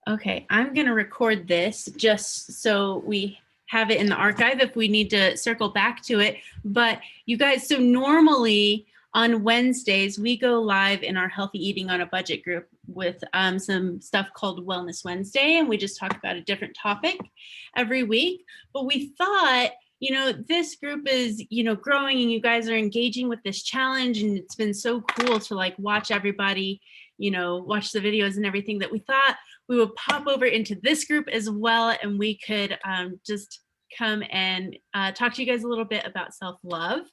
Okay, I'm going to record this just so we have it in the archive if we need to circle back to it. But you guys, so normally on Wednesdays, we go live in our Healthy Eating on a Budget group with some stuff called Wellness Wednesday, and we just talk about a different topic every week. But we thought, this group is, growing, and you guys are engaging with this challenge, and it's been so cool to like watch everybody, watch the videos and everything, that we thought we would pop over into this group as well, and we could just come and talk to you guys a little bit about self-love,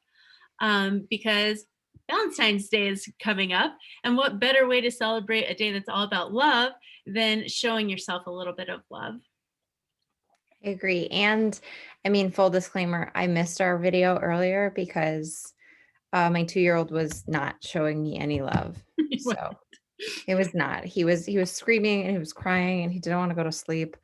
because Valentine's Day is coming up, and what better way to celebrate a day that's all about love than showing yourself a little bit of love. I agree. And I mean, full disclaimer, I missed our video earlier because my 2-year-old was not showing me any love. So it was not. He was screaming and he was crying and he didn't want to go to sleep.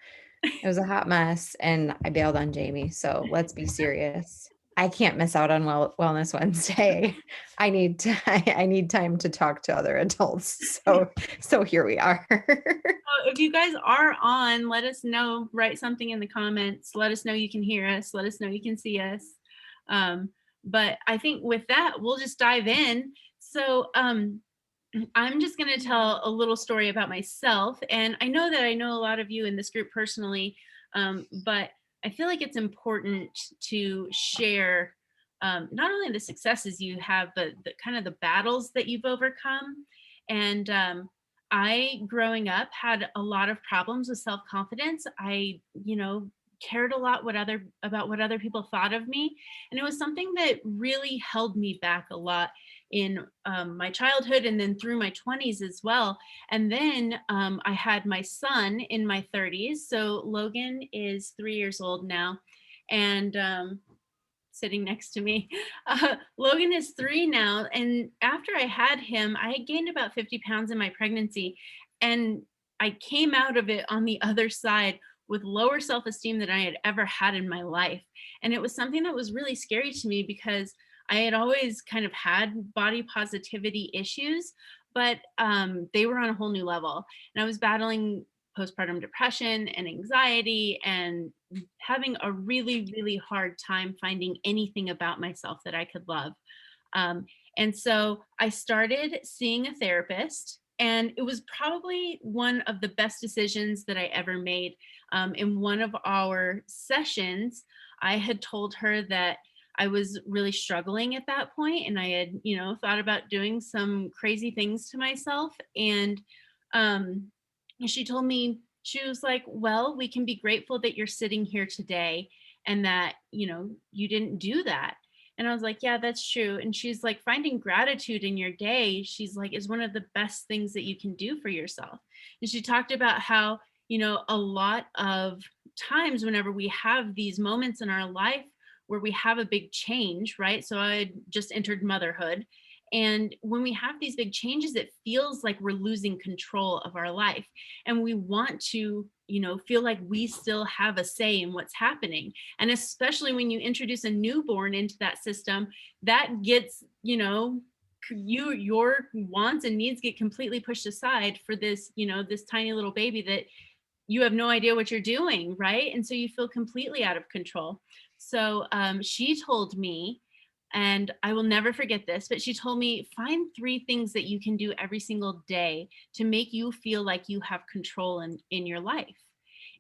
It was a hot mess and I bailed on Jamie. So let's be serious. I can't miss out on Wellness Wednesday. I need I need time to talk to other adults. So here we are. If you guys are on, let us know. Write something in the comments. Let us know you can hear us. Let us know you can see us. But I think with that, we'll just dive in. So I'm just going to tell a little story about myself. And I know that I know a lot of you in this group personally, but I feel like it's important to share not only the successes you have, but the kind of the battles that you've overcome. And I, growing up, had a lot of problems with self-confidence. I, cared a lot about what other people thought of me. And it was something that really held me back a lot in my childhood and then through my 20s as well. And then I had my son in my 30s. So Logan is 3 years old now. And sitting next to me. Logan is 3 now. And after I had him, I had gained about 50 pounds in my pregnancy. And I came out of it on the other side with lower self-esteem than I had ever had in my life. And it was something that was really scary to me because I had always kind of had body positivity issues, but they were on a whole new level. And I was battling postpartum depression and anxiety and having a really, really hard time finding anything about myself that I could love. And so I started seeing a therapist, and it was probably one of the best decisions that I ever made. In one of our sessions, I had told her that I was really struggling at that point, and I had, thought about doing some crazy things to myself. And she told me, she was like, well, we can be grateful that you're sitting here today and that, you didn't do that. And I was like, yeah, that's true. And she's like, finding gratitude in your day, she's like, is one of the best things that you can do for yourself. And she talked about how, a lot of times whenever we have these moments in our life where we have a big change, right? So I had just entered motherhood. And when we have these big changes, it feels like we're losing control of our life. And we want to, feel like we still have a say in what's happening. And especially when you introduce a newborn into that system, that gets, your wants and needs get completely pushed aside for this, this tiny little baby that you have no idea what you're doing, right? And so you feel completely out of control. So she told me, and I will never forget this, but she told me, find 3 things that you can do every single day to make you feel like you have control in your life.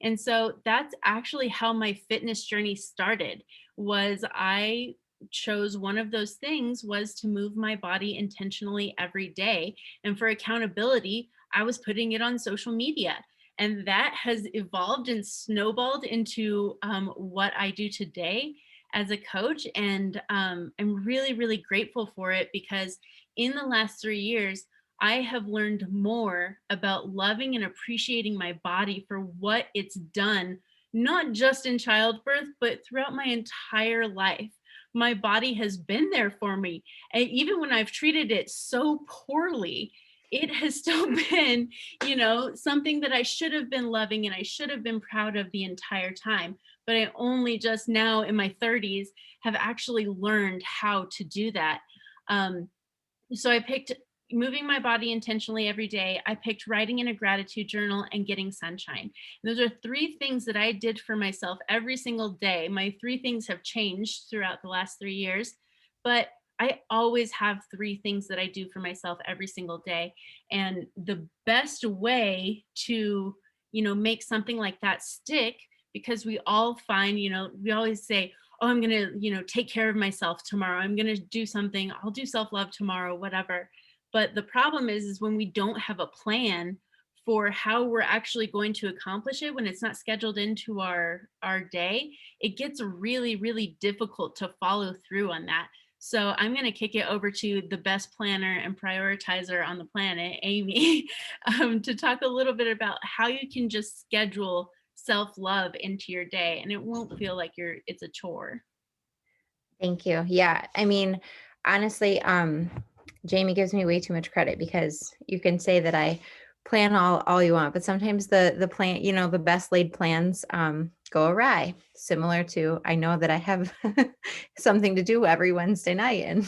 And so that's actually how my fitness journey started. Was I chose one of those things was to move my body intentionally every day. And for accountability, I was putting it on social media. And that has evolved and snowballed into what I do today as a coach. And I'm really, really grateful for it, because in the last 3 years, I have learned more about loving and appreciating my body for what it's done, not just in childbirth, but throughout my entire life. My body has been there for me. And even when I've treated it so poorly, it has still been, something that I should have been loving and I should have been proud of the entire time. But I only just now in my 30s have actually learned how to do that. So I picked moving my body intentionally every day. I picked writing in a gratitude journal and getting sunshine. And those are three things that I did for myself every single day. My three things have changed throughout the last 3 years, but I always have three things that I do for myself every single day. And the best way to, make something like that stick, because we all find, we always say, oh, I'm going to, take care of myself tomorrow. I'm going to do something. I'll do self love tomorrow, whatever. But the problem is when we don't have a plan for how we're actually going to accomplish it, when it's not scheduled into our day, it gets really, really difficult to follow through on that. So I'm going to kick it over to the best planner and prioritizer on the planet, Amy, to talk a little bit about how you can just schedule self-love into your day and it won't feel like it's a chore. Thank you. Yeah. I mean, honestly, Jamie gives me way too much credit because you can say that I plan all you want, but sometimes the plan, the best laid plans go awry. Similar to, I know that I have something to do every Wednesday night, and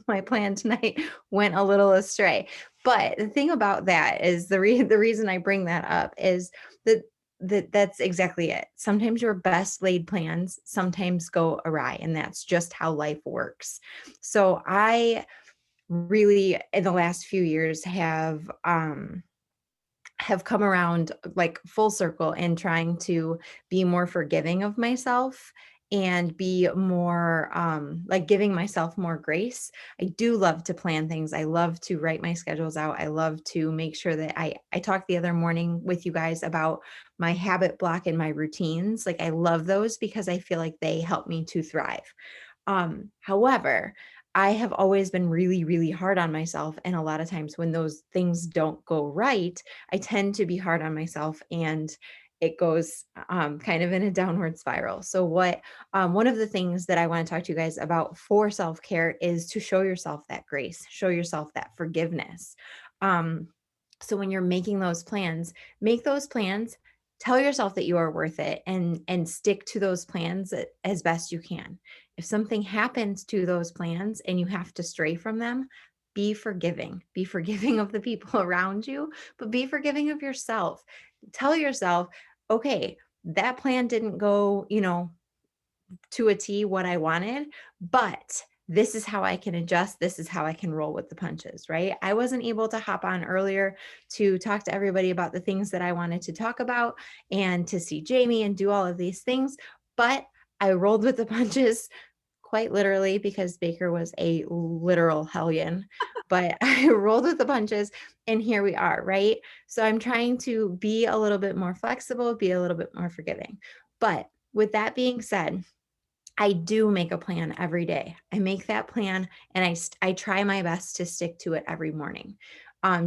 my plan tonight went a little astray. But the thing about that is the reason I bring that up is that that's exactly it. Sometimes your best laid plans sometimes go awry, and that's just how life works. So I really, in the last few years, have come around like full circle in trying to be more forgiving of myself and be more like giving myself more grace. I do love to plan things. I love to write my schedules out. I love to make sure that I talked the other morning with you guys about my habit block and my routines. Like I love those because I feel like they help me to thrive. However, I have always been really, really hard on myself. And a lot of times when those things don't go right, I tend to be hard on myself and it goes kind of in a downward spiral. So, one of the things that I want to talk to you guys about for self care is to show yourself that grace, show yourself that forgiveness. Um, so, when you're making those plans, make those plans. Tell yourself that you are worth it, and stick to those plans as best you can. If something happens to those plans and you have to stray from them, be forgiving. Be forgiving of the people around you, but be forgiving of yourself. Tell yourself, okay, that plan didn't go, to a T what I wanted, but this is how I can adjust. This is how I can roll with the punches, right? I wasn't able to hop on earlier to talk to everybody about the things that I wanted to talk about and to see Jamie and do all of these things, but I rolled with the punches quite literally because Baker was a literal hellion, but I rolled with the punches and here we are, right? So I'm trying to be a little bit more flexible, be a little bit more forgiving. But with that being said, I do make a plan every day. I make that plan and I try my best to stick to it every morning.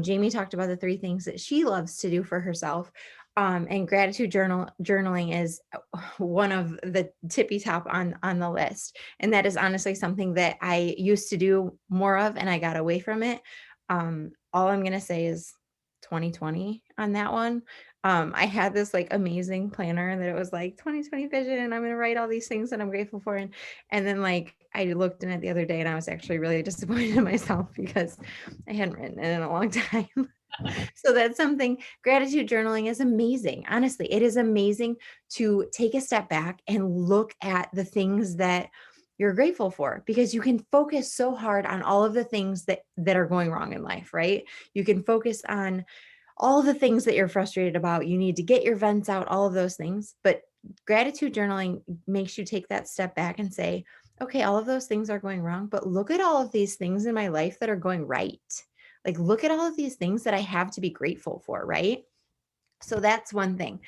Jamie talked about the three things that she loves to do for herself. And gratitude journaling is one of the tippy top on the list. And that is honestly something that I used to do more of and I got away from it. All I'm going to say is 2020 on that one. I had this like amazing planner that it was like 2020 vision and I'm going to write all these things that I'm grateful for. And then like I looked in it the other day and I was actually really disappointed in myself because I hadn't written it in a long time. So that's something. Gratitude journaling is amazing. Honestly, it is amazing to take a step back and look at the things that you're grateful for because you can focus so hard on all of the things that are going wrong in life, right? You can focus on all the things that you're frustrated about. You need to get your vents out, all of those things. But gratitude journaling makes you take that step back and say, okay, all of those things are going wrong, but look at all of these things in my life that are going right. Like, look at all of these things that I have to be grateful for, right? So that's one thing.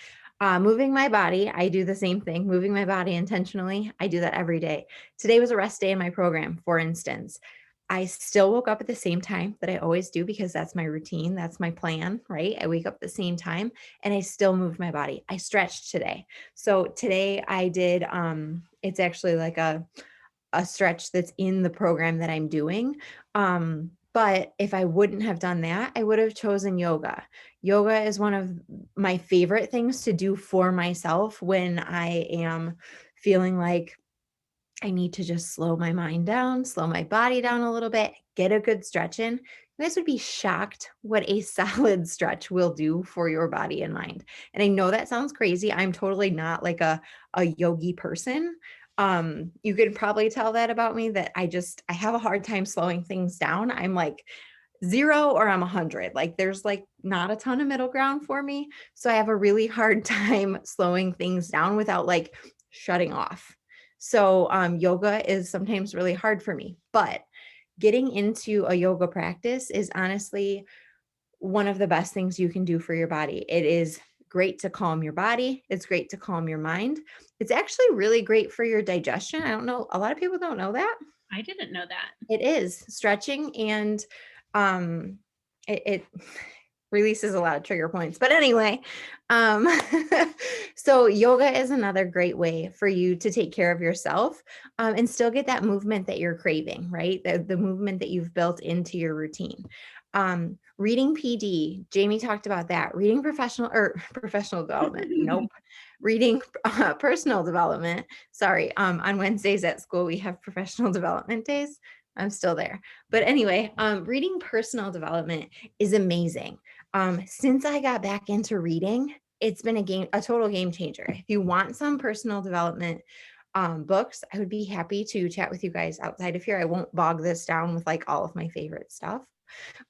Moving my body, I do the same thing. Moving my body intentionally, I do that every day. Today was a rest day in my program, for instance. I still woke up at the same time that I always do because that's my routine. That's my plan, right? I wake up at the same time and I still moved my body. I stretched today. So today I did, it's actually like a stretch that's in the program that I'm doing. But if I wouldn't have done that, I would have chosen yoga. Yoga is one of my favorite things to do for myself when I am feeling like I need to just slow my mind down, slow my body down a little bit, get a good stretch in. You guys would be shocked what a solid stretch will do for your body and mind. And I know that sounds crazy. I'm totally not like a yogi person. You could probably tell that about me, that I have a hard time slowing things down. I'm like 0 or I'm 100. Like there's like not a ton of middle ground for me. So I have a really hard time slowing things down without like shutting off. So yoga is sometimes really hard for me, but getting into a yoga practice is honestly one of the best things you can do for your body. It is great to calm your body. It's great to calm your mind. It's actually really great for your digestion. I don't know, a lot of people don't know that. I didn't know that. It is stretching, and um it releases a lot of trigger points. But anyway, um so yoga is another great way for you to take care of yourself, and still get that movement that you're craving, right? The movement that you've built into your routine. Reading PD, Jamie talked about that. Reading professional development. Nope. Reading personal development. Sorry. On Wednesdays at school, we have professional development days. I'm still there. But anyway, reading personal development is amazing. Since I got back into reading, it's been a total game changer. If you want some personal development books, I would be happy to chat with you guys outside of here. I won't bog this down with like all of my favorite stuff,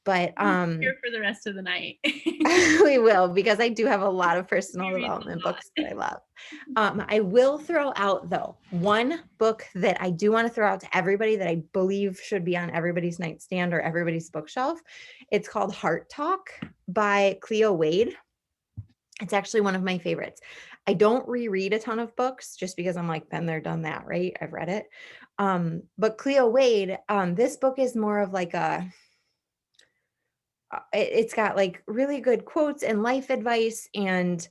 but Here for the rest of the night. we will, because I do have a lot of personal We read a development lot. books that I love. I will throw out, though, one book that I do want to throw out to everybody that I believe should be on everybody's nightstand or everybody's bookshelf. It's called Heart Talk by Cleo Wade. It's actually one of my favorites. I don't reread a ton of books just because I'm like, been there, done that, right? I've read it. But Cleo Wade, this book is more of like it's got like really good quotes and life advice, and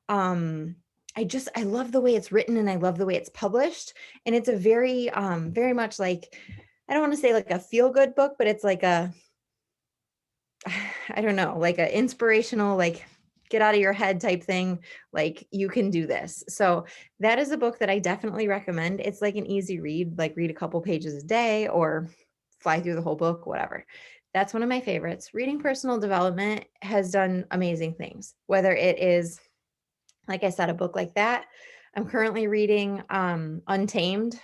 I love the way it's written, and I love the way it's published, and it's a very much like, I don't want to say like a feel good book, but it's like a I don't know, like a inspirational, like get out of your head type thing, like you can do this. So that is a book that I definitely recommend. It's like an easy read, like read a couple pages a day or fly through the whole book, whatever. That's one of my favorites. Reading personal development has done amazing things, whether it is, like I said, a book like that. I'm currently reading Untamed.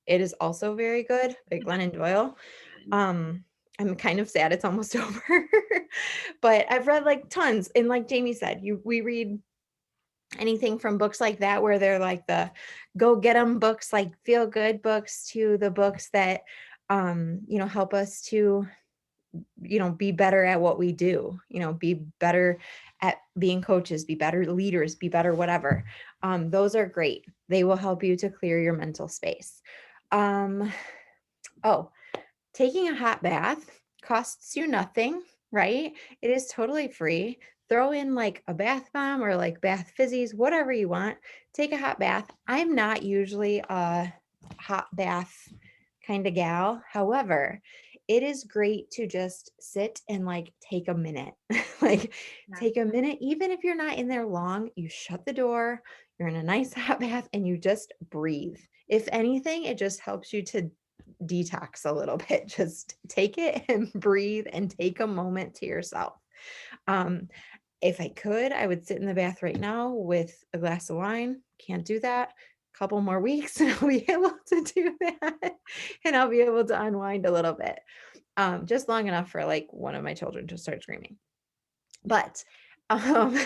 It is also very good by Glennon Doyle. I'm kind of sad it's almost over, but I've read like tons. And like Jamie said, we read anything from books like that where they're like the go get them books, like feel good books, to the books that help us to be better at what we do, be better at being coaches, be better leaders, be better whatever. Those are great. They will help you to clear your mental space. Oh, taking a hot bath costs you nothing, right? It is totally free. Throw in like a bath bomb or like bath fizzies, whatever you want. Take a hot bath. I'm not usually a hot bath kind of gal. However, it is great to just sit and like take a minute. Like take a minute, even if you're not in there long, you shut the door, you're in a nice hot bath, and you just breathe. If anything, it just helps you to detox a little bit. Just take it and breathe and take a moment to yourself. Um, if I could, I would sit in the bath right now with a glass of wine. Can't do that. A couple more weeks and I'll be able to do that. And I'll be able to unwind a little bit. Just long enough for like one of my children to start screaming. But um,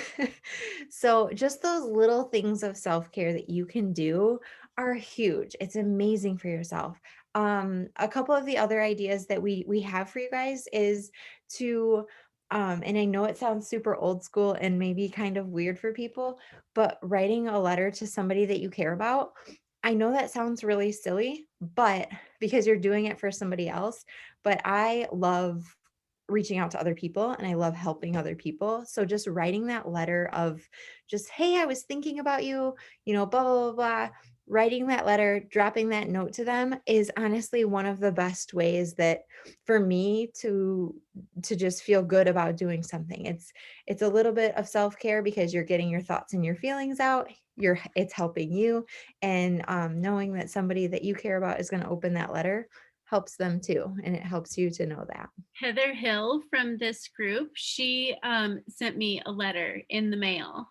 so just those little things of self-care that you can do are huge. It's amazing for yourself. A couple of the other ideas that we have for you guys is to and I know it sounds super old school and maybe kind of weird for people, but writing a letter to somebody that you care about. I know that sounds really silly, but because you're doing it for somebody else, but I love reaching out to other people and I love helping other people. So just writing that letter of just, hey, I was thinking about you, blah, blah, blah, blah. Writing that letter, dropping that note to them is honestly one of the best ways that for me to just feel good about doing something. It's a little bit of self-care because you're getting your thoughts and your feelings out. It's helping you, and knowing that somebody that you care about is going to open that letter helps them too. And it helps you to know that. Heather Hill from this group, she sent me a letter in the mail.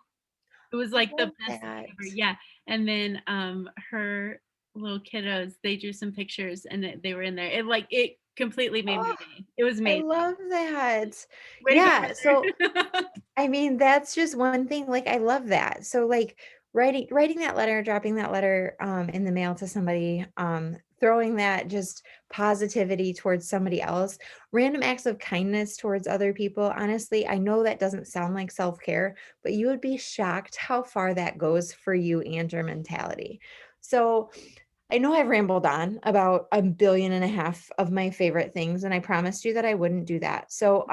It was I like the love best thing that. ever. Yeah. And then her little kiddos, they drew some pictures and they were in there. It completely made my Oh, day. It was I amazing. love that. Way to go, Yeah. So Heather. I mean, that's just one thing, like, I love that. So, like, writing that letter, dropping that letter, in the mail to somebody, throwing that just positivity towards somebody else, random acts of kindness towards other people. Honestly, I know that doesn't sound like self-care, but you would be shocked how far that goes for you and your mentality. So, I know I've rambled on about 1.5 billion of my favorite things, and I promised you that I wouldn't do that. So,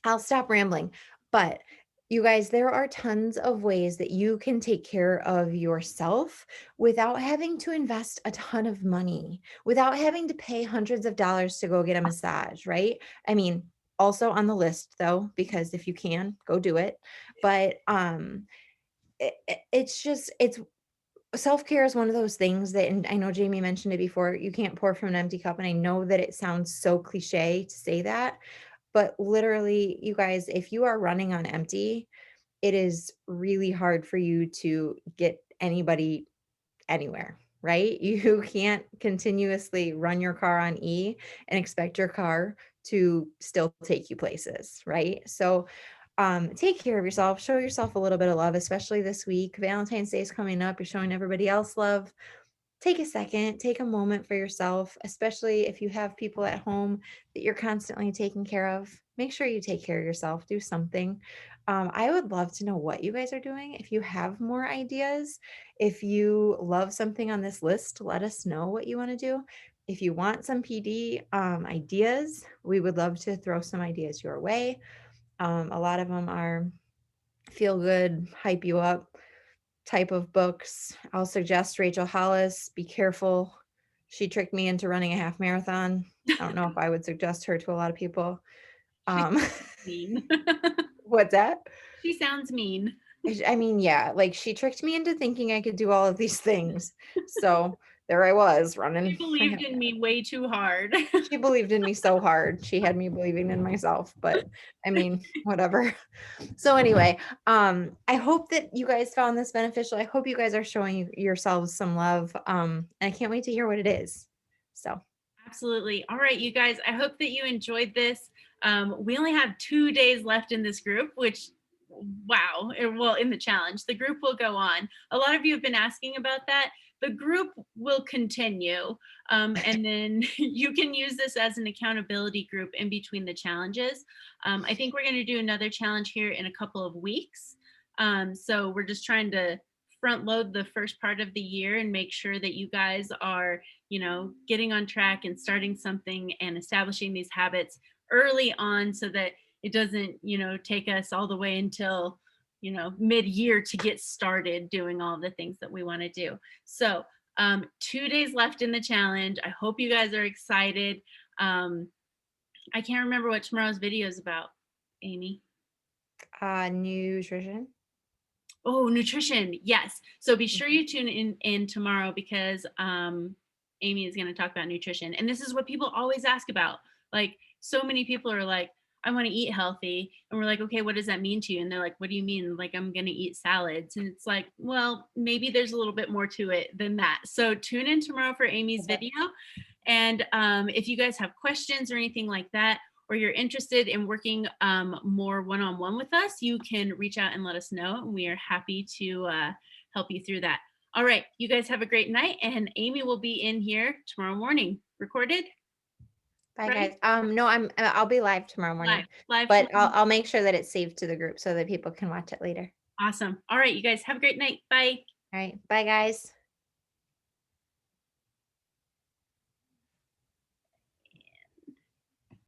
I'll stop rambling. But you guys, there are tons of ways that you can take care of yourself without having to invest a ton of money, without having to pay hundreds of dollars to go get a massage, right? I mean, also on the list though, because if you can, go do it. But it's just it's self-care is one of those things that, and I know Jamie mentioned it before, you can't pour from an empty cup. And I know that it sounds so cliche to say that, but literally, you guys, if you are running on empty, it is really hard for you to get anybody anywhere, right? You can't continuously run your car on E and expect your car to still take you places, right? So, take care of yourself, show yourself a little bit of love, especially this week. Valentine's Day is coming up. You're showing everybody else love. Take a second, take a moment for yourself, especially if you have people at home that you're constantly taking care of. Make sure you take care of yourself, do something. I would love to know what you guys are doing. If you have more ideas, if you love something on this list, let us know what you want to do. If you want some PD ideas, we would love to throw some ideas your way. A lot of them are feel good, hype you up type of books. I'll suggest Rachel Hollis. Be careful. She tricked me into running a half marathon. I don't know if I would suggest her to a lot of people. She's Um, mean. what's that? She sounds mean. I mean, yeah, like she tricked me into thinking I could do all of these things. So there I was She running. believed in me way too hard. She believed in me so hard. She had me believing in myself, but I mean, whatever. So anyway, I hope that you guys found this beneficial. I hope you guys are showing yourselves some love. And I can't wait to hear what it is. So Absolutely. All right, you guys, I hope that you enjoyed this. We only have 2 days left in this group, which, wow, well, in the challenge, the group will go on. A lot of you have been asking about that. The group will continue. And then you can use this as an accountability group in between the challenges. I think we're going to do another challenge here in a couple of weeks. So we're just trying to front load the first part of the year and make sure that you guys are, getting on track and starting something and establishing these habits early on so that it doesn't, take us all the way until, mid-year to get started doing all the things that we want to do. So 2 days left in the challenge. I hope you guys are excited. I can't remember what tomorrow's video is about, Amy. nutrition. Oh, nutrition. Yes. So be sure you tune in tomorrow because Amy is going to talk about nutrition. And this is what people always ask about. Like so many people are like, I want to eat healthy. And we're like, okay, what does that mean to you? And they're like, what do you mean? Like, I'm going to eat salads. And it's like, well, maybe there's a little bit more to it than that. So tune in tomorrow for Amy's Okay. video. And if you guys have questions or anything like that, or you're interested in working more one-on-one with us, you can reach out and let us know. And we are happy to help you through that. All right, you guys have a great night. And Amy will be in here tomorrow morning, recorded, Bye right? guys. No, I'll be live tomorrow Live, morning, live but tomorrow. I'll make sure that it's saved to the group so that people can watch it later. Awesome. All right, you guys have a great night. Bye. All right. Bye guys.